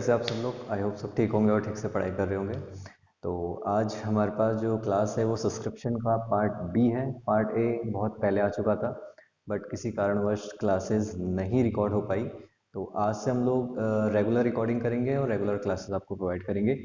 कैसे आप सब लोग। आई होप सब ठीक होंगे और ठीक से पढ़ाई कर रहे होंगे। तो आज हमारे पास जो क्लास है वो सब्सक्रिप्शन का पार्ट बी है। पार्ट ए बहुत पहले आ चुका था, बट किसी कारणवश क्लासेस नहीं रिकॉर्ड हो पाई। तो आज से हम लोग रेगुलर रिकॉर्डिंग करेंगे और रेगुलर क्लासेस आपको प्रोवाइड करेंगे।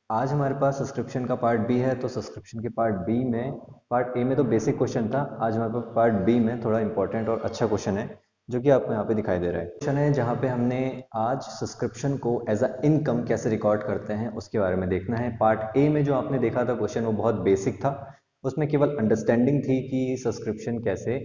आज हमारे पास सब्सक्रिप्शन का पार्ट बी है, तो सब्सक्रिप्शन के पार्ट बी में, पार्ट ए में तो बेसिक क्वेश्चन था, आज हमारे पास पार्ट बी में थोड़ा इंपॉर्टेंट और अच्छा क्वेश्चन है जो कि आपको यहाँ पे दिखाई दे रहा है। क्वेश्चन है जहाँ पे हमने आज सब्सक्रिप्शन को एज अ इनकम कैसे रिकॉर्ड करते हैं उसके बारे में देखना है। पार्ट ए में जो आपने देखा था क्वेश्चन वो बहुत बेसिक था, उसमें केवल अंडरस्टैंडिंग थी कि सब्सक्रिप्शन कैसे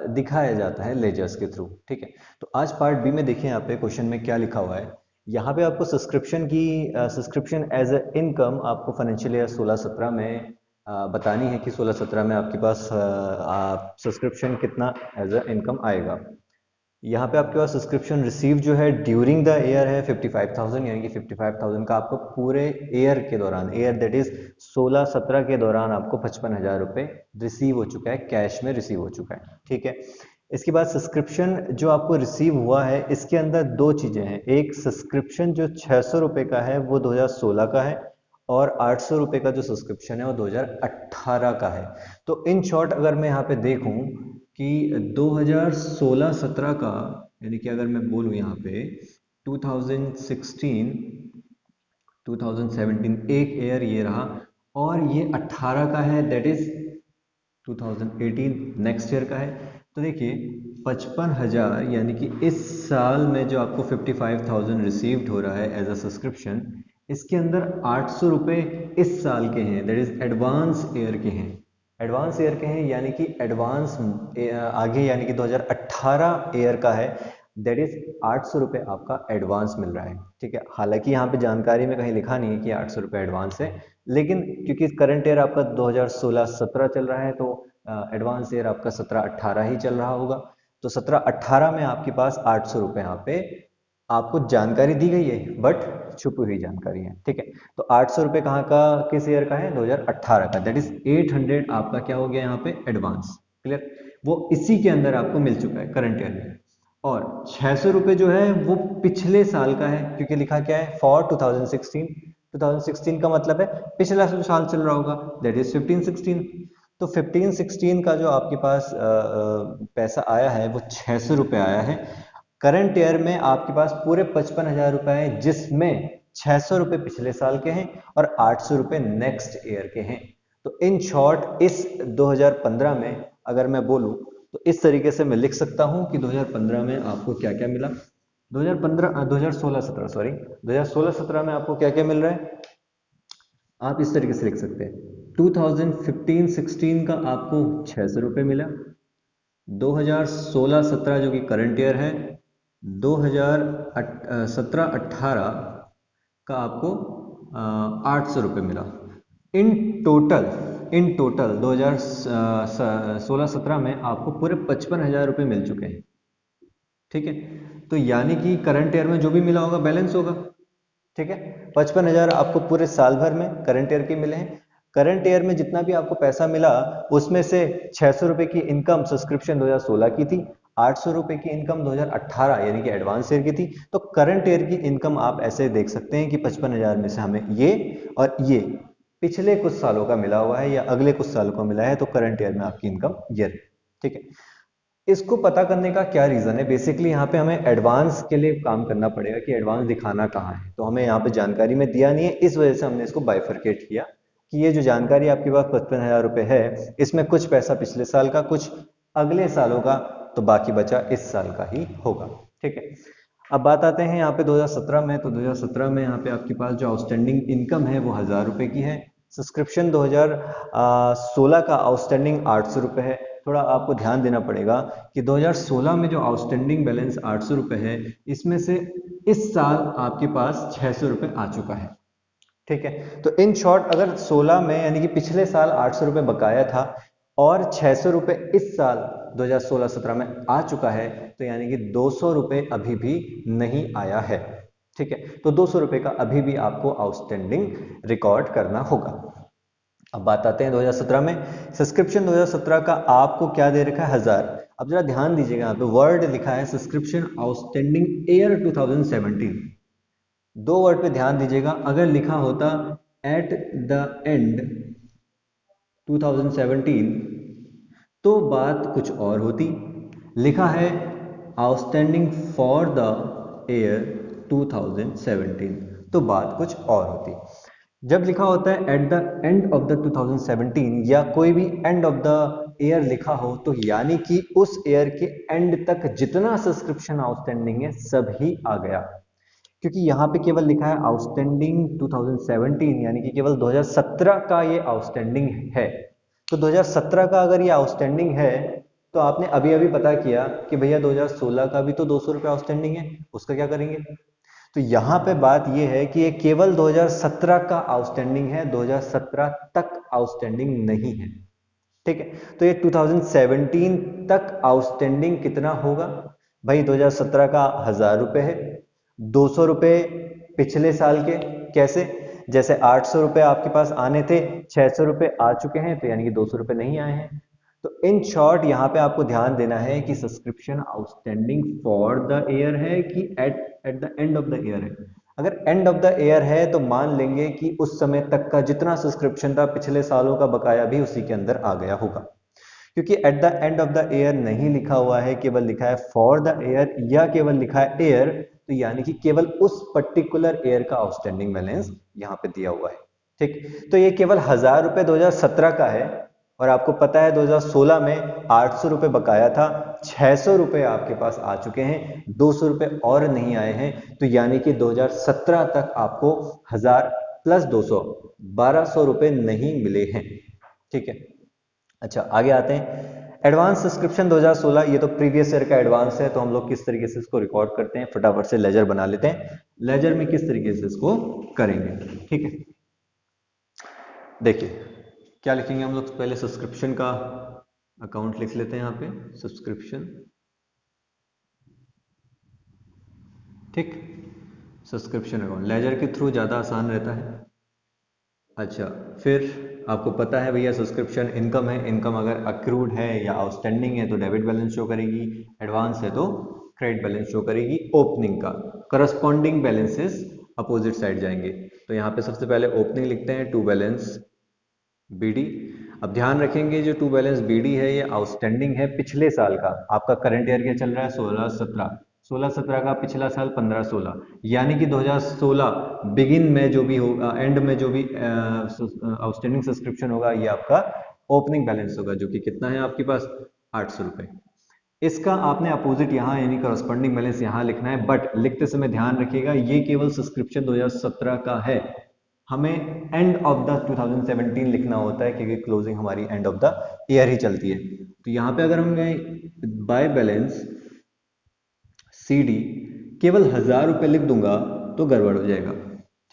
दिखाया जाता है लेजर्स के थ्रू। ठीक है, तो आज पार्ट बी में देखिए यहाँ पे क्वेश्चन में क्या लिखा हुआ है। यहाँ पे आपको सब्सक्रिप्शन एज अ इनकम आपको फाइनेंशियल ईयर 16-17 में बतानी है कि 16-17 में आपके पास सब्सक्रिप्शन कितना एज अ इनकम आएगा। यहाँ पे आपके पास सब्सक्रिप्शन रिसीव जो है ड्यूरिंग द ईयर है 55,000, यानी कि 55,000 का आपको पूरे ईयर के दौरान, ईयर दैट इज 16-17 के दौरान आपको 55,000 रुपये रिसीव हो चुका है, कैश में रिसीव हो चुका है। ठीक है, इसके बाद सब्सक्रिप्शन जो आपको रिसीव हुआ है इसके अंदर दो चीजें हैं। एक सब्सक्रिप्शन जो 600 रुपये का है वो 2016 का है, और 800 रुपये का जो सब्सक्रिप्शन है वो 2018 का है। तो इन शॉर्ट अगर मैं यहाँ पे देखूं कि 2016-17 का, यानी कि अगर मैं बोलूँ यहाँ पे 2016 2017 एक ईयर ये रहा, और ये 18 का है, दैट इज 2018 नेक्स्ट ईयर का है। तो देखिए 55,000, यानी कि इस साल में जो आपको 55,000 रिसीव्ड हो रहा है एज अ सब्सक्रिप्शन, इसके अंदर 800 रुपये इस साल के हैं, दैट इज एडवांस ईयर के हैं। एडवांस ईयर के हैं यानी कि एडवांस आगे, यानी कि 2018 ईयर का है, दैट इज 800 रुपये आपका एडवांस मिल रहा है। ठीक है, हालांकि यहाँ पे जानकारी में कहीं लिखा नहीं है कि 800 रुपये एडवांस है, लेकिन क्योंकि करंट ईयर आपका 2016-17 चल रहा है, तो एडवांस ईयर आपका 17-18 ही चल रहा होगा। तो 17-18 में आपके पास 800 रुपये यहाँ पे आपको जानकारी दी गई है, बट छुपी हुई जानकारी है। ठीक है, तो 800 रुपये कहाँ का, किस ईयर का है, 2018 का, दैट इज 800 आपका क्या हो गया यहाँ पे एडवांस। क्लियर, वो इसी के अंदर आपको मिल चुका है करंट ईयर में। और 600 रुपये जो है वो पिछले साल का है, क्योंकि लिखा क्या है, फॉर 2016 का मतलब है पिछला जो साल चल रहा होगा, दैट इज 15-16। तो 15-16 का जो आपके पास पैसा आया है वो 600 रुपये आया है। करंट ईयर में आपके पास पूरे 55,000 रुपए हैं, जिसमें 600 रुपये पिछले साल के हैं और 800 रुपये नेक्स्ट ईयर के हैं। तो इन शॉर्ट इस 2015 में अगर मैं बोलूं तो इस तरीके से मैं लिख सकता हूं कि 2015 में आपको क्या क्या मिला। 2016-17 सॉरी, 2016-17 में आपको क्या क्या मिल रहा है, आप इस तरीके से लिख सकते हैं। 2015-16 का आपको 600 रुपये मिला। 2016-17 जो कि करंट ईयर है, 2017-18 का आपको 800 रुपये मिला। इन टोटल 2016-17 में आपको पूरे 55,000 रुपये मिल चुके हैं। ठीक है, तो यानी कि करंट ईयर में जो भी मिला होगा बैलेंस होगा। ठीक है, 55,000 आपको पूरे साल भर में करंट ईयर के मिले हैं। करंट ईयर में जितना भी आपको पैसा मिला उसमें से 600 रुपये की इनकम सब्सक्रिप्शन 2016 की थी, 800 रुपये की इनकम 2018 यानी कि एडवांस ईयर की थी। तो करंट ईयर की इनकम आप ऐसे देख सकते हैं कि 55,000 में से हमें ये और ये पिछले कुछ सालों का मिला हुआ है या अगले कुछ सालों का मिला है, तो करंट ईयर में आपकी इनकम ये रही। ठीक है, इसको पता करने का क्या रीजन है, बेसिकली यहाँ पे हमें एडवांस के लिए काम करना पड़ेगा कि एडवांस दिखाना कहाँ है। तो हमें यहाँ पे जानकारी में दिया नहीं है, इस वजह से हमने इसको बाइफरकेट किया कि ये जो जानकारी आपके पास 55,000 रुपये है, इसमें कुछ पैसा पिछले साल का, कुछ अगले सालों का, तो बाकी बचा इस साल का ही होगा। ठीक है, अब बात आते हैं यहाँ पे 2017 में। तो 2017 में यहाँ पे आपके पास जो आउटस्टैंडिंग इनकम है वो 1,000 रुपये की है। सब्सक्रिप्शन 2016 का आउटस्टैंडिंग 800 रुपये है। थोड़ा आपको ध्यान देना पड़ेगा कि 2016 में जो आउटस्टैंडिंग बैलेंस 800 रुपये है, इसमें से इस साल आपके पास 600 रुपये आ चुका है। ठीक है, तो इन शॉर्ट अगर 16 में, यानी कि पिछले साल 800 रुपये बकाया था और 600 रुपये इस साल 2016-17 में आ चुका है, तो यानी कि 200 रुपये अभी भी नहीं आया है। ठीक है, तो 200 रुपये का अभी भी आपको आउटस्टैंडिंग रिकॉर्ड करना होगा। अब बात आते हैं 2017 में। सब्सक्रिप्शन 2017 का आपको क्या दे रखा है, 1,000। अब जरा ध्यान दीजिएगा, यहाँ पे वर्ड लिखा है सब्सक्रिप्शन आउटस्टैंडिंग ईयर 2017। दो वर्ड पे ध्यान दीजिएगा, अगर लिखा होता एट द एंड 2017 तो बात कुछ और होती। लिखा है आउटस्टैंडिंग फॉर द ईयर 2017 तो बात कुछ और होती। जब लिखा होता है eight the end of the 2017 या कोई भी एंड ऑफ द ईयर लिखा हो तो यानी कि उस ईयर के एंड तक जितना सब्सक्रिप्शन आउटस्टैंडिंग है सब ही आ गया। क्योंकि यहाँ पे केवल लिखा है आउटस्टैंडिंग 2017 यानी कि केवल 2017 का ये आउटस्टैंडिंग है। तो 2017 का अगर ये आउटस्टैंडिंग है तो आपने अभी अभी पता किया कि भैया 2016 का भी तो 200 रुपये आउटस्टैंडिंग है, उसका क्या करेंगे। तो यहाँ पे बात ये है कि ये केवल 2017 का आउटस्टैंडिंग है, 2017 तक आउटस्टैंडिंग नहीं है। ठीक है, तो ये 2017 तक आउटस्टैंडिंग कितना होगा भाई, 2017 का 1000 रुपये है, 200 रुपये पिछले साल के। कैसे, जैसे 800 रुपये आपके पास आने थे, 600 रुपये आ चुके हैं तो यानी कि 200 रुपये नहीं आए हैं। तो इन शॉर्ट यहाँ पे आपको ध्यान देना है कि subscription outstanding for the year है कि eight the end of the year है। अगर एंड ऑफ द ईयर है तो मान लेंगे कि उस समय तक का जितना सब्सक्रिप्शन था पिछले सालों का बकाया भी उसी के अंदर आ गया होगा। क्योंकि eight the end of the year नहीं लिखा हुआ है, केवल लिखा है फॉर द ईयर या केवल लिखा है ईयर, तो यानी कि केवल उस पर्टिकुलर ईयर का आउटस्टैंडिंग बैलेंस यहाँ पे दिया हुआ है। ठीक, तो ये केवल 1000 रुपये 2017 का है और आपको पता है 2016 में 800 रुपये बकाया था, 600 रुपये आपके पास आ चुके हैं, 200 रुपये और नहीं आए हैं। तो यानी कि 2017 तक आपको 1000 प्लस 200 1200 रुपये नहीं मिले हैं। ठीक है, अच्छा आगे आते हैं। एडवांस सब्सक्रिप्शन 2016, ये तो प्रीवियस ईयर का एडवांस है, तो हम लोग किस तरीके से इसको रिकॉर्ड करते हैं, फटाफट से लेजर बना लेते हैं। लेजर में किस तरीके से इसको करेंगे, ठीक है। देखिए क्या लिखेंगे हम लोग, पहले सब्सक्रिप्शन का अकाउंट लिख लेते हैं यहाँ पे, सब्सक्रिप्शन, ठीक, सब्सक्रिप्शन अकाउंट लेजर के थ्रू ज़्यादा आसान रहता है। अच्छा, फिर आपको पता है भैया सब्सक्रिप्शन इनकम है, इनकम अगर अक्रूड है या आउटस्टैंडिंग है तो डेबिट बैलेंस शो करेगी, एडवांस है तो क्रेडिट बैलेंस शो करेगी ओपनिंग का। करस्पॉन्डिंग बैलेंसेस अपोजिट साइड जाएंगे। तो यहाँ पे सबसे पहले ओपनिंग लिखते हैं, टू बैलेंस बीडी। अब ध्यान रखेंगे जो टू बैलेंस बीडी है ये आउटस्टैंडिंग है पिछले साल का। आपका करंट ईयर क्या चल रहा है, 16-17, 16-17 का पिछला साल 15-16, यानी कि 2016 बिगिन में जो भी होगा, एंड में जो भी आउटस्टैंडिंग सब्सक्रिप्शन होगा ये आपका ओपनिंग बैलेंस होगा, जो कि कितना है आपके पास 800 रुपये। इसका आपने अपोजिट यहाँ यानी करस्पॉन्डिंग बैलेंस यहाँ लिखना है, बट लिखते समय ध्यान रखिएगा ये केवल सब्सक्रिप्शन 2017 का है, हमें एंड ऑफ द 2017 लिखना होता है क्योंकि क्लोजिंग हमारी एंड ऑफ द ईयर ही चलती है। तो यहाँ पे अगर हम बाय बैलेंस CD केवल 1000 रुपये लिख दूंगा तो गड़बड़ हो जाएगा,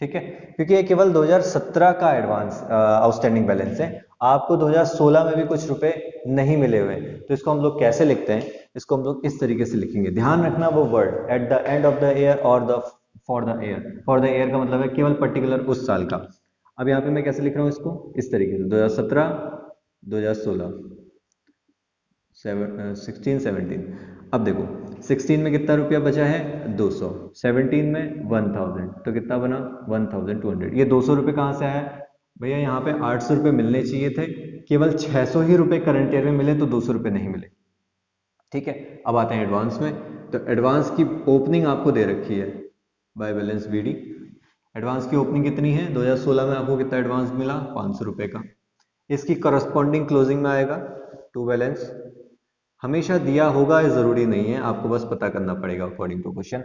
ठीक है, क्योंकि ये केवल 2017 का एडवांस आउटस्टैंडिंग बैलेंस है, आपको 2016 में भी कुछ रुपए नहीं मिले हुए। तो इसको हम लोग कैसे लिखते हैं, इसको हम लोग इस तरीके से लिखेंगे, ध्यान रखना वो word at the end of the year और the for the year. For the year का मतलब है केवल पर्टिकुलर उस साल का। अब यहाँ पे मैं कैसे लिख रहा हूँ इसको, इस तरीके से 2017 2016 16 17। अब देखो 16 में कितना रुपया बचा है 200, 17 में 1000, तो कितना बना 1200। ये 200 रुपये कहाँ से आया भैया, यहाँ पे 800 रुपये मिलने चाहिए थे, केवल 600 ही रुपये करंट ईयर में मिले, तो 200 रुपये नहीं मिले। ठीक है, अब आते हैं एडवांस में। तो एडवांस की ओपनिंग आपको दे रखी है बाय बैलेंस बीडी। एडवांस की ओपनिंग कितनी है, 2016 में आपको कितना एडवांस मिला 500 रुपये का। इसकी करस्पॉन्डिंग क्लोजिंग में आएगा टू बैलेंस, हमेशा दिया होगा ये जरूरी नहीं है, आपको बस पता करना पड़ेगा अकॉर्डिंग टू क्वेश्चन।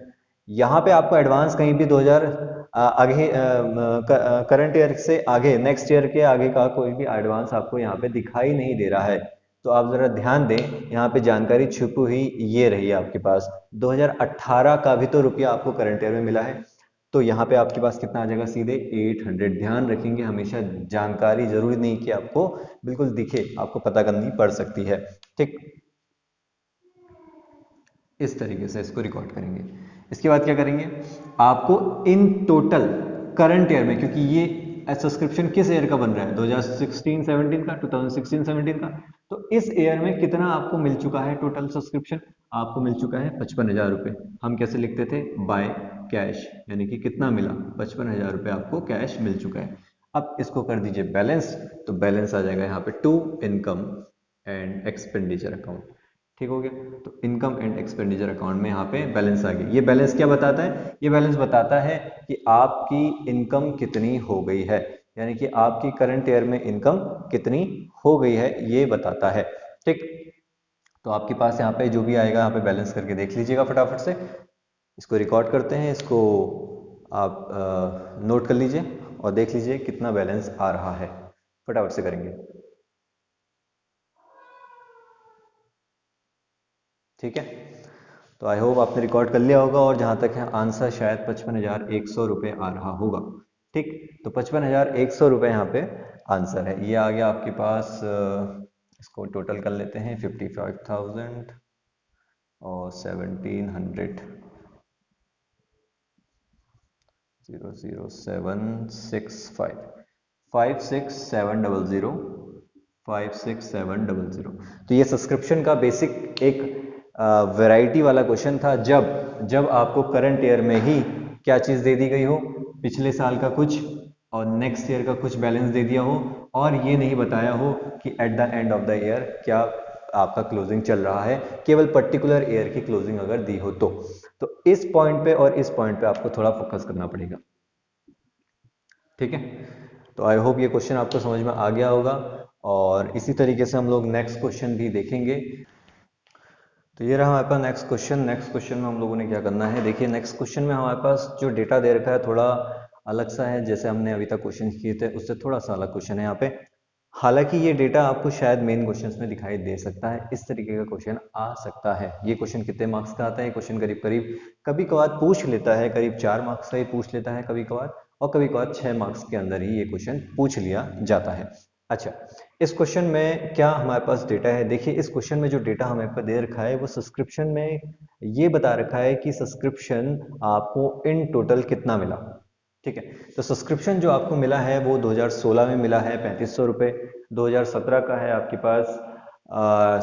यहाँ पे आपको एडवांस कहीं भी 2000 आगे करंट ईयर से आगे नेक्स्ट ईयर के आगे का कोई भी एडवांस आपको यहाँ पे दिखाई नहीं दे रहा है। तो आप जरा ध्यान दें, यहाँ पे जानकारी छुपी हुई ये रही है आपके पास, 2018 का भी तो रुपया आपको करंट ईयर में मिला है, तो यहाँ पे आपके पास कितना आ जाएगा सीधे 800। ध्यान रखेंगे हमेशा जानकारी जरूरी नहीं कि आपको बिल्कुल दिखे, आपको पता करनी पड़ सकती है। ठीक, इस तरीके से इसको रिकॉर्ड करेंगे। इसके बाद क्या करेंगे, आपको इन टोटल करंट ईयर में, क्योंकि ये सब्सक्रिप्शन किस ईयर का बन रहा है 2016-17 का, 2016-17 का, तो इस ईयर में कितना आपको मिल चुका है टोटल सब्सक्रिप्शन, आपको मिल चुका है 55,000 रुपये। हम कैसे लिखते थे, बाय कैश, यानी कि कितना मिला, 55,000 रुपये आपको कैश मिल चुका है। अब इसको कर दीजिए बैलेंस, तो बैलेंस आ जाएगा यहाँ पे to income and expenditure account. ठीक हो गया, तो इनकम एंड एक्सपेंडिचर अकाउंट में यहाँ पे बैलेंस आ गया। ये बैलेंस क्या बताता है, ये बैलेंस बताता है कि आपकी इनकम कितनी हो गई है, यानी कि आपकी करंट ईयर में इनकम कितनी हो गई है, ये बताता है। ठीक, तो आपके पास यहाँ पे जो भी आएगा यहाँ पे बैलेंस करके देख लीजिएगा फटाफट से। इसको रिकॉर्ड करते हैं, इसको आप नोट कर लीजिए और देख लीजिए कितना बैलेंस आ रहा है, फटाफट से करेंगे। ठीक है, तो आई होप आपने रिकॉर्ड कर लिया होगा, और जहां तक है आंसर शायद 55,100 रुपये आ रहा होगा। ठीक, तो 55,100 रुपये यहाँ पे आंसर है। ये आ गया आपके पास, इसको टोटल कर लेते हैं, 55,000 और 1700, 00765 56700 56700। तो ये सब्सक्रिप्शन का बेसिक एक वैरायटी वाला क्वेश्चन था, जब आपको करंट ईयर में ही क्या चीज़ दे दी गई हो, पिछले साल का कुछ और नेक्स्ट ईयर का कुछ बैलेंस दे दिया हो, और ये नहीं बताया हो कि eight the end of the year क्या आपका क्लोजिंग चल रहा है, केवल पर्टिकुलर ईयर की क्लोजिंग अगर दी हो तो इस पॉइंट पे और इस पॉइंट पे आपको थोड़ा फोकस करना पड़ेगा। ठीक है, तो आई होप ये क्वेश्चन आपको समझ में आ गया होगा, और इसी तरीके से हम लोग नेक्स्ट क्वेश्चन भी देखेंगे। तो ये रहा हमारे पास नेक्स्ट क्वेश्चन। नेक्स्ट क्वेश्चन में हम लोगों ने क्या करना है, देखिए नेक्स्ट क्वेश्चन में हमारे पास जो डेटा दे रखा है थोड़ा अलग सा है, जैसे हमने अभी तक क्वेश्चन किए थे उससे थोड़ा सा अलग क्वेश्चन है यहाँ पे। हालांकि ये डेटा आपको शायद मेन क्वेश्चंस में दिखाई दे सकता है, इस तरीके का क्वेश्चन आ सकता है। ये क्वेश्चन कितने मार्क्स का आता है, क्वेश्चन करीब करीब कभी कभार पूछ लेता है, करीब 4 मार्क्स का ही पूछ लेता है कभी कभार, और कभी कभार 6 मार्क्स के अंदर ही ये क्वेश्चन पूछ लिया जाता है। अच्छा, इस क्वेश्चन में क्या हमारे पास डेटा है, देखिए इस क्वेश्चन में जो डेटा हमें पर दे रखा है वो सब्सक्रिप्शन में ये बता रखा है कि सब्सक्रिप्शन आपको इन टोटल कितना मिला। ठीक है, तो सब्सक्रिप्शन जो आपको मिला है वो 2016 में मिला है 3500 रुपये, 2017 का है आपके पास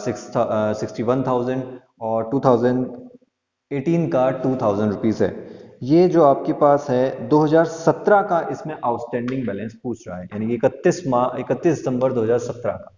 61,000, और 2018 का 2000 रुपीज़ है। ये जो आपके पास है 2017 का, इसमें आउटस्टैंडिंग बैलेंस पूछ रहा है, यानी कि 31 दिसंबर 2017 का,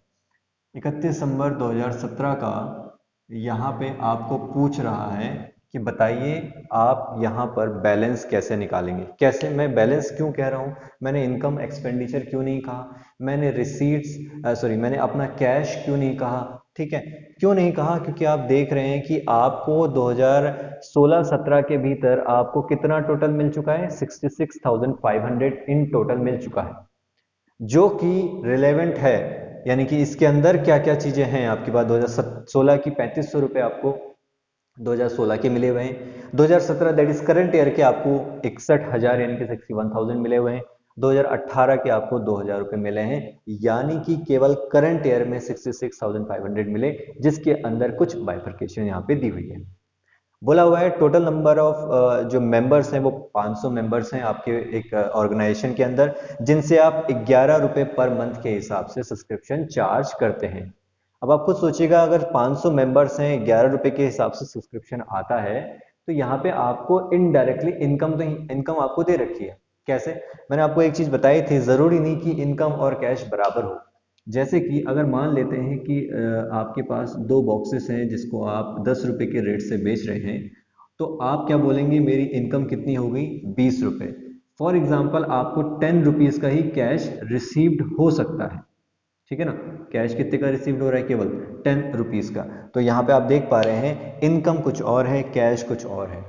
31 दिसंबर 2017 का यहाँ पे आपको पूछ रहा है कि बताइए आप यहाँ पर बैलेंस कैसे निकालेंगे। कैसे, मैं बैलेंस क्यों कह रहा हूँ, मैंने इनकम एक्सपेंडिचर क्यों नहीं कहा, मैंने रिसीट्स सॉरी मैंने अपना कैश क्यों नहीं कहा। ठीक है, क्यों नहीं कहा, क्योंकि आप देख रहे हैं कि आपको 2016-17 के भीतर आपको कितना टोटल मिल चुका है, 66,500 इन टोटल मिल चुका है, जो कि रिलेवेंट है, यानी कि इसके अंदर क्या क्या चीजें हैं आपके पास। 2016 की 3500 रुपये आपको 2016 के मिले हुए हैं, 2017 दैट इज करंट ईयर के आपको 61,000 यानी कि 61,000 मिले हुए हैं, 2018 के आपको 2,000 रुपये मिले हैं, यानी कि केवल करंट ईयर में 66,500 मिले, जिसके अंदर कुछ बाइफर्केशन यहाँ पे दी हुई है। बोला हुआ है टोटल नंबर ऑफ जो मेंबर्स हैं वो 500 मेंबर्स हैं आपके एक ऑर्गेनाइजेशन के अंदर, जिनसे आप 11 रुपये पर मंथ के हिसाब से सब्सक्रिप्शन चार्ज करते हैं। अब आप खुद सोचिएगा, अगर 500 मेंबर्स हैं, 11 रुपये के हिसाब से सब्सक्रिप्शन आता है, तो यहाँ पे आपको इनडायरेक्टली इनकम आपको दे रखी है। कैसे, मैंने आपको एक चीज बताई थी, जरूरी नहीं कि इनकम और कैश बराबर हो। जैसे कि अगर मान लेते हैं कि आपके पास 2 बॉक्सेस हैं जिसको आप 10 रुपए के रेट से बेच रहे हैं, तो आप क्या बोलेंगे, मेरी इनकम कितनी हो गई, 20 रुपए। फॉर एग्जाम्पल आपको 10 रुपीज का ही कैश रिसीव्ड हो सकता है। ठीक है ना, कैश कितने का रिसीव्ड हो रहा है, केवल 10 रुपीज का। तो यहाँ पे आप देख पा रहे हैं इनकम कुछ और है, कैश कुछ और है।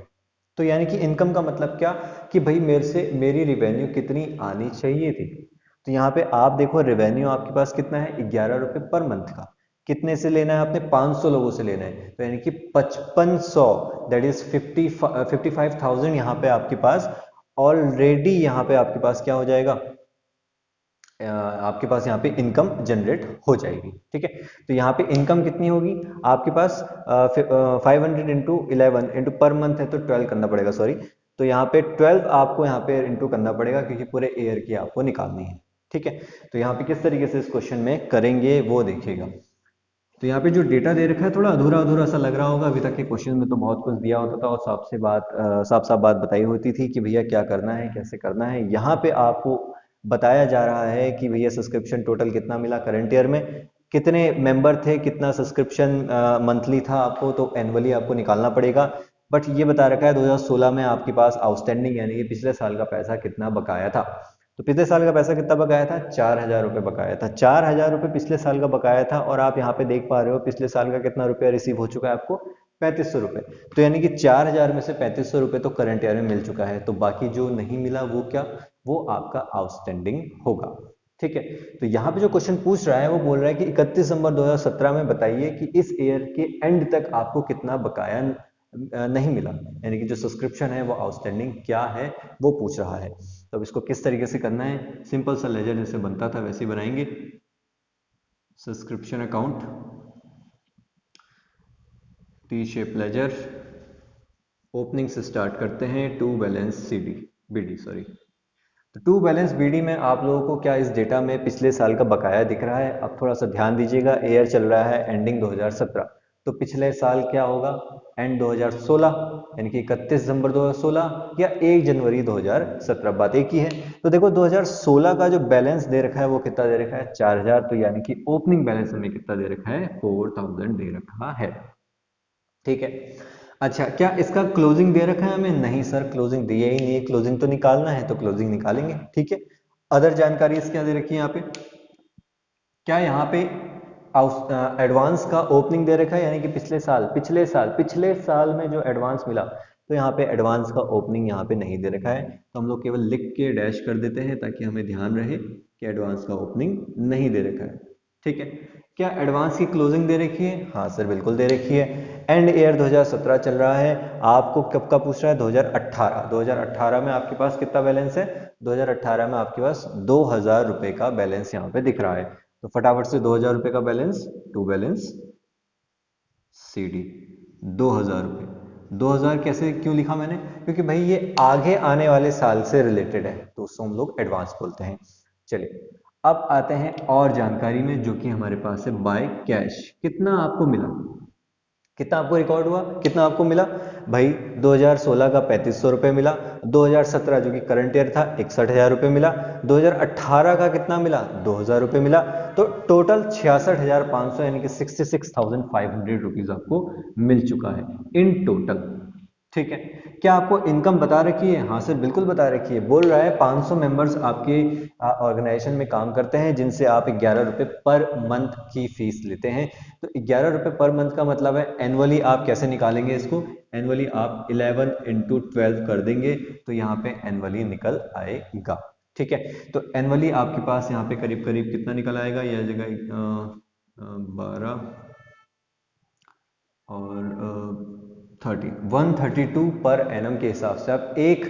तो यानी कि इनकम का मतलब क्या, कि भाई मेरी रिवेन्यू कितनी आनी चाहिए थी। तो यहाँ पे आप देखो रेवेन्यू आपके पास कितना है, 11 रुपए पर मंथ का। कितने से लेना है आपने, 500 लोगों से लेना है, तो यानी कि 5500 दैट इज 55,000 यहाँ पे आपके पास ऑलरेडी, यहाँ पे आपके पास क्या हो जाएगा, आपके पास यहाँ पे इनकम जनरेट हो जाएगी। ठीक है, तो यहाँ पे इनकम कितनी होगी आपके पास, 500 इंटू 11 इंटू पर मंथ है तो 12 करना पड़ेगा, सॉरी। तो यहाँ पे 12 आपको यहाँ पे इंटू करना पड़ेगा, क्योंकि पूरे ईयर की आपको निकालनी है। ठीक है, तो यहाँ पे किस तरीके से इस क्वेश्चन में करेंगे वो देखिएगा। तो यहाँ पे जो डेटा दे रखा है थोड़ा अधूरा अधूरा सा लग रहा होगा, अभी तक के क्वेश्चन में तो बहुत कुछ दिया होता था और साफ साफ बात बताई होती थी कि भैया क्या करना है कैसे करना है। यहाँ पे आपको बताया जा रहा है कि भैया सब्सक्रिप्शन टोटल कितना मिला करंट ईयर में, कितने मेंबर थे, कितना सब्सक्रिप्शन मंथली था आपको, तो एनुअली आपको निकालना पड़ेगा। बट ये बता रखा है 2016 में आपके पास आउटस्टैंडिंग यानी कि पिछले साल का पैसा कितना बकाया था। तो पिछले साल का पैसा कितना बकाया था, 4,000 रुपये बकाया था। 4,000 रुपये पिछले साल का बकाया था और आप यहाँ पे देख पा रहे हो पिछले साल का कितना रुपया रिसीव हो चुका है आपको, 3500 रुपये। तो यानी कि 4,000 में से 3500 रुपये तो करंट ईयर में मिल चुका है, तो बाकी जो नहीं मिला वो क्या, वो आपका आउटस्टैंडिंग होगा। ठीक है, तो यहाँ पे जो क्वेश्चन पूछ रहा है वो बोल रहा है कि 31 दिसंबर 2017 में बताइए कि इस ईयर के एंड तक आपको कितना बकाया नहीं मिला, यानी कि जो सब्सक्रिप्शन है वो आउटस्टैंडिंग क्या है वो पूछ रहा है। तो अब इसको किस तरीके से करना है, सिंपल सा लेजर जैसे बनता था वैसे ही बनाएंगे। Subscription account, T shape ledger, opening से स्टार्ट करते हैं, to balance c d b d sorry. तो टू बैलेंस बीडी में आप लोगों को क्या इस डेटा में पिछले साल का बकाया दिख रहा है। अब थोड़ा सा ध्यान दीजिएगा, ईयर चल रहा है एंडिंग 2017, तो पिछले साल क्या होगा, एंड 2016, यानी कि 31 दिसंबर 2016 या 1 जनवरी 2017, बात एक ही है। तो देखो 2016 का जो बैलेंस दे रखा है वो कितना दे रखा है, 4,000, तो यानी कि ओपनिंग बैलेंस हमें कितना दे रखा है, 4,000 दे रखा है। ठीक है, अच्छा क्या इसका क्लोजिंग दे रखा है हमें, नहीं सर क्लोजिंग दिया ही नहीं है, क्लोजिंग तो निकालना है तो क्लोजिंग निकालेंगे। ठीक है, अदर जानकारी क्या दे रखी है यहाँ पे, क्या यहाँ पे एडवांस का ओपनिंग दे रखा है, यानी कि पिछले साल में जो एडवांस मिला, तो यहाँ पे एडवांस का ओपनिंग यहाँ पे नहीं दे रखा है, तो हम लोग केवल लिख के डैश कर देते हैं ताकि हमें ध्यान रहे कि एडवांस का ओपनिंग नहीं दे रखा है। ठीक है, क्या एडवांस की क्लोजिंग दे रखी है, हाँ सर बिल्कुल दे रखी है। एंड ईयर 2017 चल रहा है, आपको कब का पूछ रहा है, 2018। 2018 में आपके पास कितना बैलेंस है, 2018 में आपके पास 2,000 रुपए का बैलेंस यहाँ पे दिख रहा है। तो फटाफट से 2,000 रुपए का balance, to balance c d, 2,000 रुपये। 2,000 कैसे क्यों लिखा मैंने, क्योंकि भाई ये आगे आने वाले साल से रिलेटेड है तो उसको हम लोग एडवांस बोलते हैं। चलिए अब आते हैं और जानकारी में, जो कि हमारे पास है बाय कैश, कितना आपको मिला, कितना आपको रिकॉर्ड हुआ, कितना आपको मिला भाई, 2016 का 3,500 रुपये मिला, 2017 जो कि करंट ईयर था 61,000 रुपये मिला, 2018 का कितना मिला, 2,000 रुपये मिला, तो टोटल 66,500 यानी कि 66,500 रुपीज आपको मिल चुका है इन टोटल। ठीक है, क्या आपको इनकम बता रखी है, हाँ सर बिल्कुल बता रखी है, बोल रहा है 500 मेंबर्स आपके ऑर्गेनाइजेशन में काम करते हैं जिनसे आप 11 रुपये पर मंथ की फीस लेते हैं। तो 11 रुपये पर मंथ का मतलब है एनुअली आप कैसे निकालेंगे इसको, एनुअली आप 11 इंटू 12 कर देंगे तो यहाँ पे एनुअली निकल आएगा। ठीक है, तो एनुअली आपके पास यहाँ पे करीब करीब कितना निकल आएगा, यह जगह 12 और 132 पर एनम के हिसाब से आप एक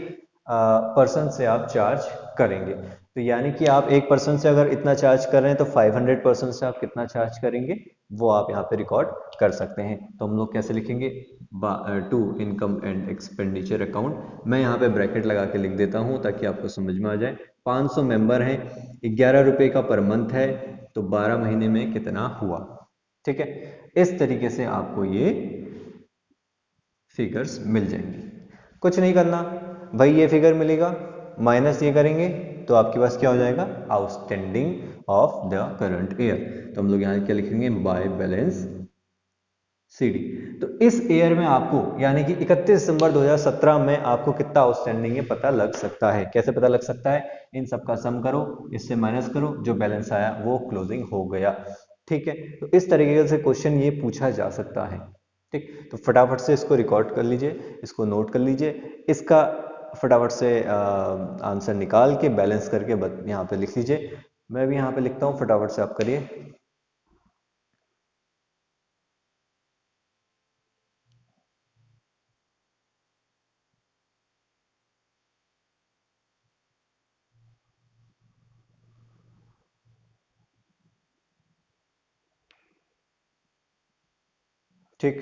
पर्सन से आप चार्ज करेंगे। तो यानी कि आप एक पर्सन से अगर इतना चार्ज कर रहे हैं तो 500 पर्सन से आप कितना चार्ज करेंगे वो आप यहाँ पे रिकॉर्ड कर सकते हैं। तो हम लोग कैसे लिखेंगे, to income and expenditure account, मैं यहाँ पे ब्रैकेट लगा के लिख देता हूँ ताकि आपको समझ में आ जाए। 500 मेंबर हैं, 11 रुपये का पर मंथ है, तो 12 महीने में कितना हुआ। ठीक है, इस तरीके से आपको ये फिगर्स मिल जाएंगे। कुछ नहीं करना भाई, ये फिगर मिलेगा माइनस ये करेंगे तो आपके पास क्या हो जाएगा, outstanding of the current year. तो हम लोग यहाँ क्या लिखेंगे, बाय बैलेंस सीडी। तो इस ईयर में आपको यानी कि 31 दिसंबर 2017 में आपको कितना आउटस्टैंडिंग है पता लग सकता है। कैसे पता लग सकता है, इन सब का सम करो, इससे माइनस करो, जो बैलेंस आया वो क्लोजिंग हो गया। ठीक है, तो इस तरीके से क्वेश्चन ये पूछा जा सकता है। ठीक, तो फटाफट से इसको रिकॉर्ड कर लीजिए, इसको नोट कर लीजिए, इसका फटाफट से आंसर निकाल के बैलेंस करके यहाँ पे लिख लीजिए। मैं भी यहाँ पे लिखता हूँ, फटाफट से आप करिए। ठीक,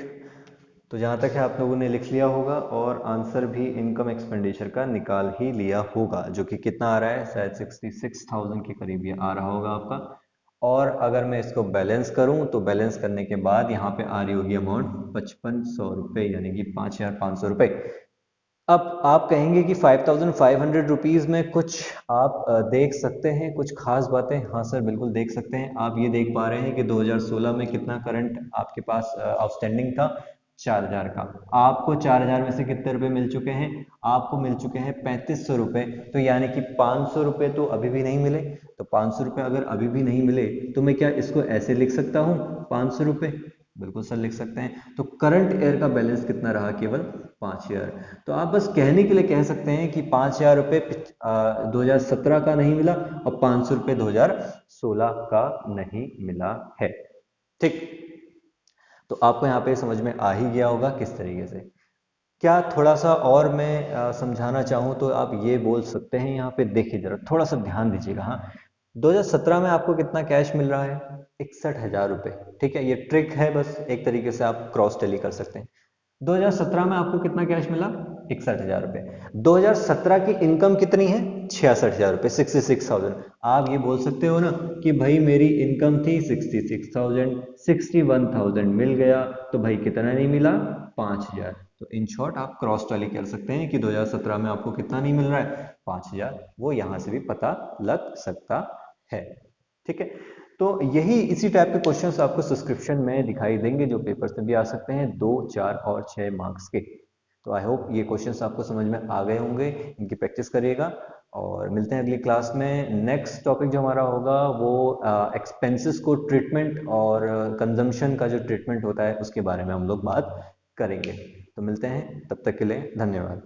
तो जहाँ तक है आप लोगों ने लिख लिया होगा और आंसर भी इनकम एक्सपेंडिचर का निकाल ही लिया होगा, जो कि कितना आ रहा है, शायद 66,000 के करीब ये आ रहा होगा आपका। और अगर मैं इसको बैलेंस करूं तो बैलेंस करने के बाद यहाँ पे आ रही होगी अमाउंट 5500 रुपये, यानी कि 5500 रुपये। अब आप कहेंगे कि 5500 रुपीज़ में कुछ आप देख सकते हैं कुछ खास बातें। हाँ सर, बिल्कुल देख सकते हैं। आप ये देख पा रहे हैं कि 2016 में कितना करंट आपके पास आउटस्टैंडिंग था, 4000 का। आपको 4000 में से कितने रुपए मिल चुके हैं? आपको मिल चुके हैं 3500 रुपए। तो यानी कि 500 रुपए तो अभी भी नहीं मिले। तो 500 रुपए अगर अभी भी नहीं मिले तो मैं क्या इसको ऐसे लिख सकता हूँ 500 रुपए? बिल्कुल सर लिख सकते हैं। तो करंट ईयर का बैलेंस कितना रहा? केवल 5000। तो आप बस कहने के लिए कह सकते हैं कि 5000 रुपये 2017 का नहीं मिला और 500 रुपये 2016 का नहीं मिला है। ठीक, तो आपको यहाँ पे समझ में आ ही गया होगा किस तरीके से। क्या थोड़ा सा और मैं समझाना चाहूँ तो आप ये बोल सकते हैं, यहाँ पे देखिए जरा थोड़ा सा ध्यान दीजिएगा। हाँ, 2017 में आपको कितना कैश मिल रहा है? 61,000 रुपये। ठीक है, ये ट्रिक है, बस एक तरीके से आप क्रॉस टेली कर सकते हैं। 2017 में आपको कितना कैश मिला? 61,000 रुपये। 2017 की इनकम कितनी है? 66,000 रुपये, 66,000। आप ये बोल सकते हो ना कि भाई मेरी इनकम थी 66,000, 61,000 मिल गया, तो भाई कितना नहीं मिला? 5,000। तो इन शॉर्ट आप क्रॉस टैली कर सकते हैं कि 2017 में आपको कितना नहीं मिल रहा है? 5,000। वो यहां से भी पता लग सकता है। ठीक है, तो यही इसी टाइप के क्वेश्चंस आपको सब्सक्रिप्शन में दिखाई देंगे जो पेपर्स में भी आ सकते हैं, 2, 4 और 6 मार्क्स के। तो आई होप ये क्वेश्चंस आपको समझ में आ गए होंगे, इनकी प्रैक्टिस करिएगा। और मिलते हैं अगली क्लास में। नेक्स्ट टॉपिक जो हमारा होगा वो एक्सपेंसेस को ट्रीटमेंट और कंजम्पशन का जो ट्रीटमेंट होता है उसके बारे में हम लोग बात करेंगे। तो मिलते हैं, तब तक के लिए धन्यवाद।